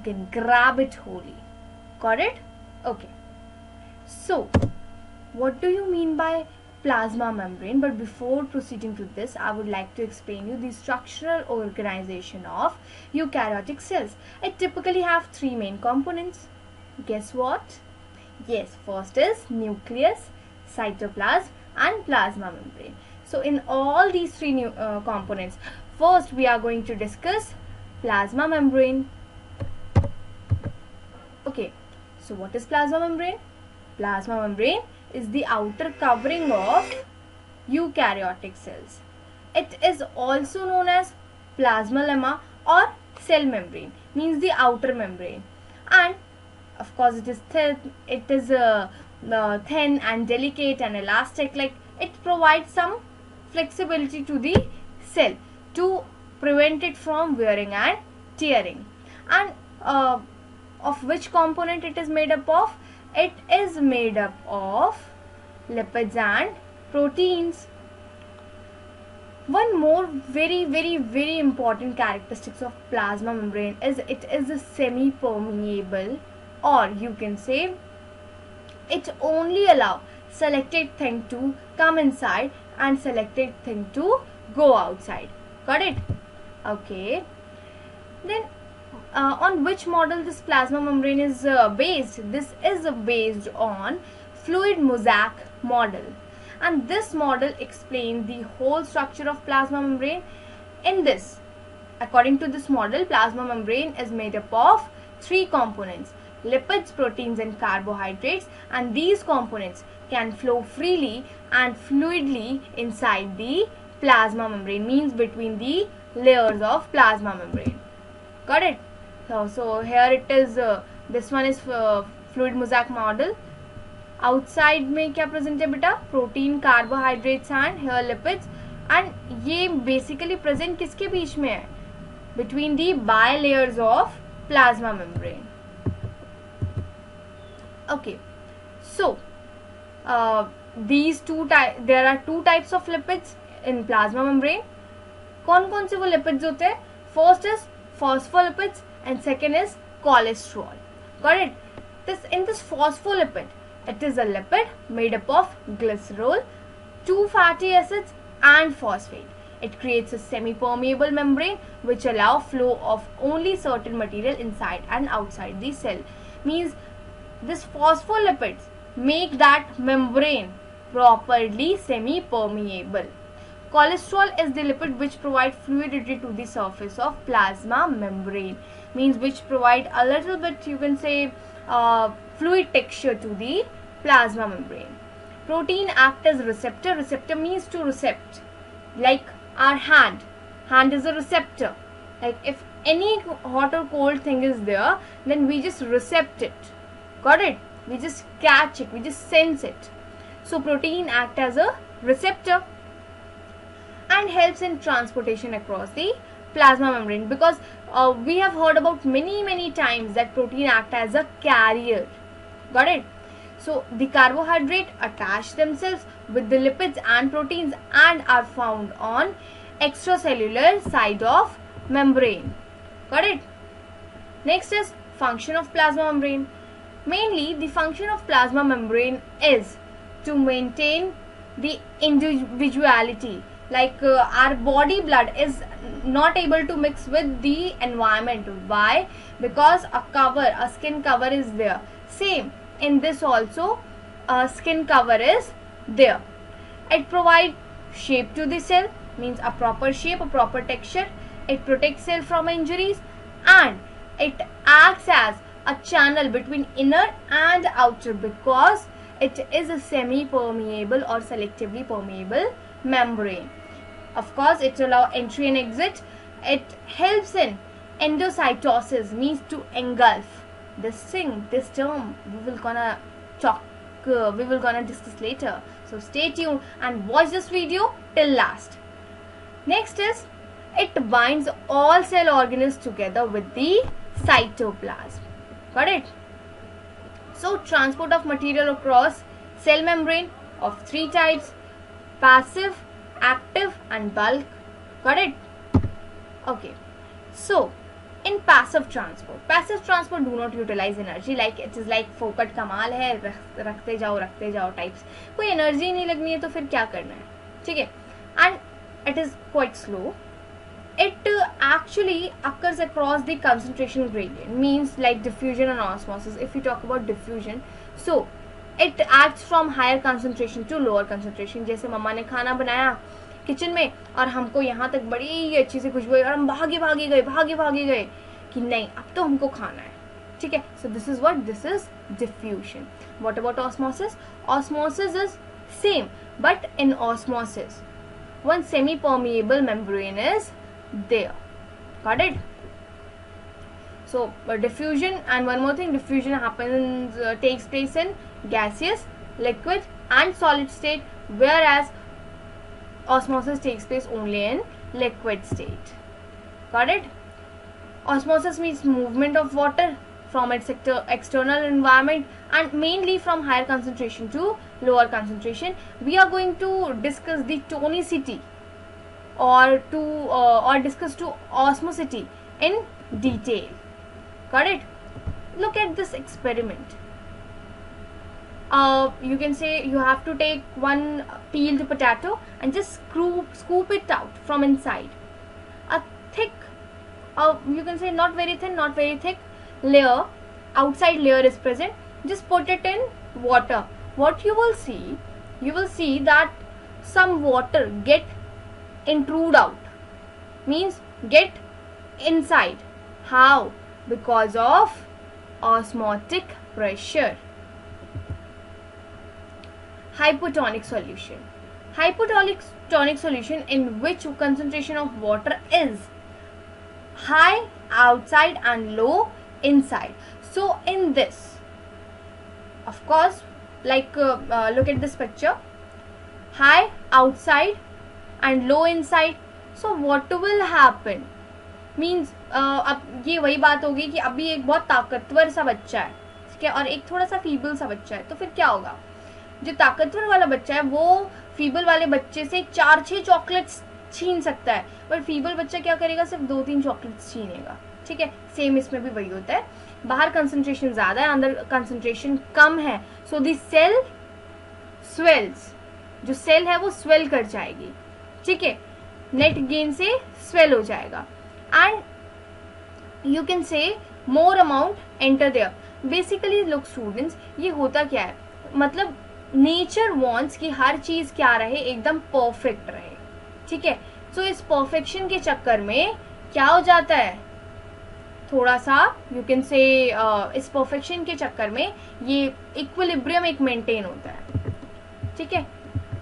can grab it wholly. Got it? Okay. So, what do you mean by plasma membrane? But before proceeding to this, I would like to explain you the structural organization of eukaryotic cells. It typically have three main components. Guess what? Yes, first is nucleus, cytoplasm and plasma membrane. So in all these three components, first we are going to discuss plasma membrane. Okay, so what is plasma membrane? Plasma membrane is the outer covering of eukaryotic cells. It is also known as plasma lemma or cell membrane, means the outer membrane, and of course it is thin, thin and delicate and elastic, like it provides some flexibility to the cell to prevent it from wearing and tearing. And of which component it is made up of? It is made up of lipids and proteins. One more very important characteristics of plasma membrane is it is a semi-permeable, or you can say it only allow selected thing to come inside and selected thing to go outside. Got it? Okay. Then on which model this plasma membrane is based? This is based on fluid mosaic model, and this model explains the whole structure of plasma membrane. In this, according to this model, plasma membrane is made up of three components: lipids, proteins and carbohydrates, and these components can flow freely and fluidly inside the plasma membrane, means between the layers of plasma membrane. Got it? So here it is, this one is fluid mosaic model. Outside में क्या present है बेटा? Protein, carbohydrates and hair lipids, and ये basically present किसके बीच में है? Between the bilayers of plasma membrane. Okay, so there are two types of lipids in plasma membrane. कौन कौन से वो लिपिड्स होते हैं? First is phospholipids and second is cholesterol. Got it? In this phospholipid, it is a lipid made up of glycerol, 2 fatty acids and phosphate. It creates a semi-permeable membrane which allow flow of only certain material inside and outside the cell. Means this phospholipids make that membrane properly semi-permeable. Cholesterol is the lipid which provide fluidity to the surface of plasma membrane, means which provide a little bit, you can say, fluid texture to the plasma membrane. Protein act as receptor. Receptor means to recept, like our hand. Hand is a receptor. Like if any hot or cold thing is there, then we just recept it. Got it? We just catch it, we just sense it. So protein act as a receptor and helps in transportation across the plasma membrane, because we have heard about many times that protein act as a carrier. Got it? So the carbohydrate attach themselves with the lipids and proteins and are found on extracellular side of membrane. Got it? Next is function of plasma membrane. Mainly the function of plasma membrane is to maintain the individuality. Like our body blood is not able to mix with the environment. Why? Because a skin cover is there. Same in this also, a skin cover is there. It provides shape to the cell, means a proper shape, a proper texture. It protects cell from injuries, and it acts as a channel between inner and outer, because it is a semi-permeable or selectively permeable membrane. Of course, it allows entry and exit. It helps in endocytosis, means to engulf. This term we will gonna discuss later. So stay tuned and watch this video till last. Next is, it binds all cell organelles together with the cytoplasm. Got it? So transport of material across cell membrane of three types: passive, active and bulk. Got it? Okay. So In passive transport do not utilize energy, like it is like फोकट कमाल है, रखते जाओ types, कोई energy नहीं लगनी है तो फिर क्या करना है, ठीक है. And it is quite slow. It actually occurs across the concentration gradient, means like diffusion and osmosis. If we talk about diffusion, so it acts from higher concentration to lower concentration. जैसे मम्मा ने खाना बनाया kitchen में और हमको यहाँ तक बड़ी अच्छी सी खुशबू आई और हम भागे गए कि नहीं अब तो हमको खाना है, ठीक है. So this is what, this is diffusion. What about osmosis? Osmosis is same, but in osmosis one semi-permeable membrane is there. Got it? So diffusion, and one more thing, diffusion happens takes place in gaseous, liquid and solid state, whereas osmosis takes place only in liquid state. Got it? Osmosis means movement of water from its external environment, and mainly from higher concentration to lower concentration. We are going to discuss the tonicity or discuss to osmosity in detail. Got it? Look at this experiment. You can say you have to take one peeled potato and just scoop it out from inside. A thick, you can say not very thin, not very thick layer, outside layer is present. Just put it in water. What you will see that some water get intrude out, means get inside. How? Because of osmotic pressure. Hypotonic solution. Hypotonic solution in which concentration of water is high outside and low inside. So in this, of course, like look at this picture, high outside and low inside. So what will happen, means अब ये वही बात होगी कि अभी एक बहुत ताकतवर सा बच्चा है, ठीक है, और एक थोड़ा सा फीबल सा बच्चा है, तो फिर क्या होगा, जो ताकतवर वाला बच्चा है वो फीबल वाले बच्चे से 4-6 चॉकलेट्स छीन सकता है, बट फीबल बच्चा क्या करेगा, सिर्फ 2-3 चॉकलेट्स छीनेगा, ठीक है. सेम इसमें भी वही होता है, बाहर कंसंट्रेशन ज्यादा है, अंदर कंसंट्रेशन कम है, सो द सेल स्वेल्स, जो सेल है वो स्वेल कर जाएगी, ठीक है, नेट गेन से स्वेल हो जाएगा. And you can say more amount enter there. Basically look students, ये होता क्या है, मतलब नेचर वांट्स कि हर चीज क्या रहे, एकदम परफेक्ट रहे, ठीक है. सो इस परफेक्शन के चक्कर में क्या हो जाता है, थोड़ा सा यू कैन से इस परफेक्शन के चक्कर में ये इक्विलिब्रियम एक मेंटेन होता है, ठीक है.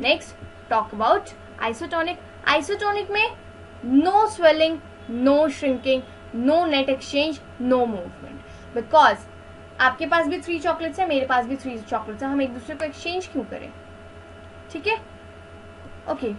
Next talk about isotonic. Isotonic में no swelling, no shrinking, no net exchange, no movement, because आपके पास भी 3 चॉकलेट्स है, मेरे पास भी 3 चॉकलेट्स है, हम एक दूसरे को एक्सचेंज क्यों करें, ठीक है. Okay,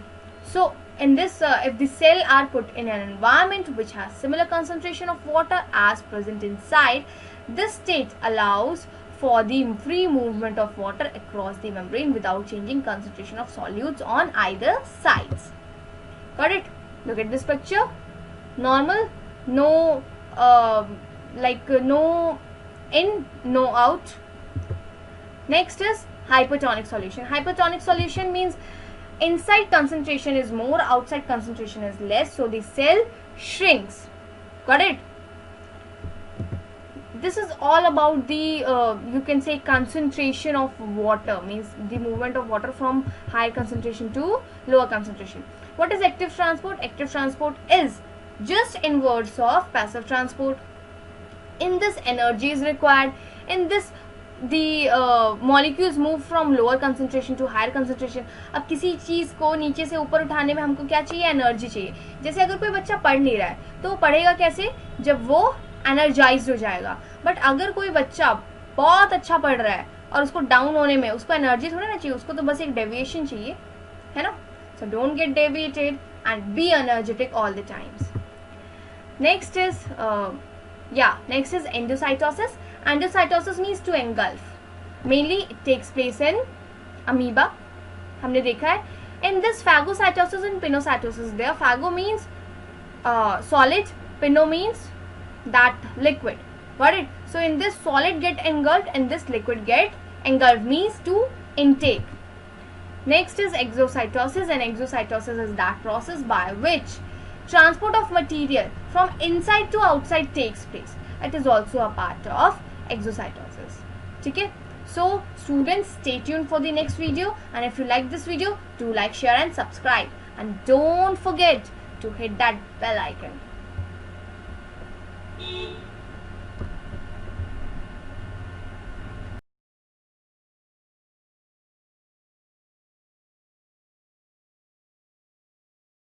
so in this if the cell are put in an environment which has similar concentration of water as present inside, this state allows for the free movement of water across the membrane without changing concentration of solutes on either sides. Got it? Look at this picture. Normal, no no in, no out. Next is hypertonic solution. Hypertonic solution means inside concentration is more, outside concentration is less, so the cell shrinks. Got it? This is all about the you can say concentration of water, means the movement of water from higher concentration to lower concentration. What is active transport? Active transport is just inverse of passive transport. In this, energy is required. In this, the molecules move from lower concentration to higher concentration. अब किसी चीज को नीचे से ऊपर उठाने में हमको क्या चाहिए, एनर्जी चाहिए. जैसे अगर कोई बच्चा पढ़ नहीं रहा है तो वो पढ़ेगा कैसे, जब वो एनर्जाइज्ड हो जाएगा. बट अगर कोई बच्चा बहुत अच्छा पढ़ रहा है और उसको डाउन होने में उसको एनर्जी थोड़ी ना चाहिए, उसको तो बस एक डेविएशन चाहिए, है ना. So don't get deviated and be energetic all the times. Next is endocytosis. Endocytosis means to engulf. Mainly it takes place in amoeba. हमने देखा है. In this, phagocytosis and pinocytosis there. Phago means solid, pino means that liquid. Got it? So in this, solid get engulfed and this liquid get engulfed, means to intake. Next is exocytosis, and exocytosis is that process by which transport of material from inside to outside takes place. It is also a part of exocytosis. Okay? So students, stay tuned for the next video, and if you like this video, do like, share and subscribe, and don't forget to hit that bell icon.